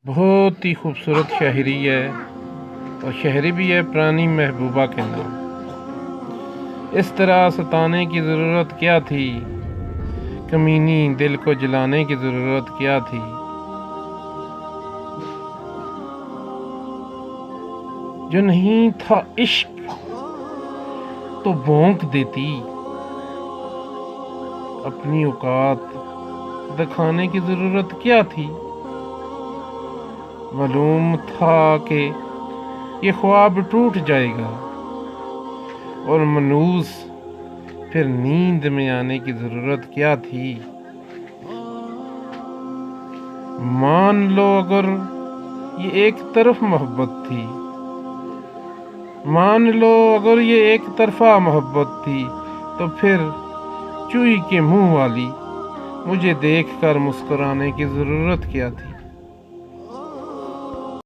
بہت ہی خوبصورت شاعری ہے اور شاعری بھی ہے پرانی محبوبہ کے نام۔ اس طرح ستانے کی ضرورت کیا تھی، کمینی دل کو جلانے کی ضرورت کیا تھی۔ جو نہیں تھا عشق تو بھونک دیتی، اپنی اوقات دکھانے کی ضرورت کیا تھی۔ معلوم تھا کہ یہ خواب ٹوٹ جائے گا اور منوس پھر نیند میں آنے کی ضرورت کیا تھی۔ مان لو اگر یہ ایک طرف محبت تھی، مان لو اگر یہ ایک طرفہ محبت تھی، تو پھر چوئی کے منہ والی مجھے دیکھ کر مسکرانے کی ضرورت کیا تھی۔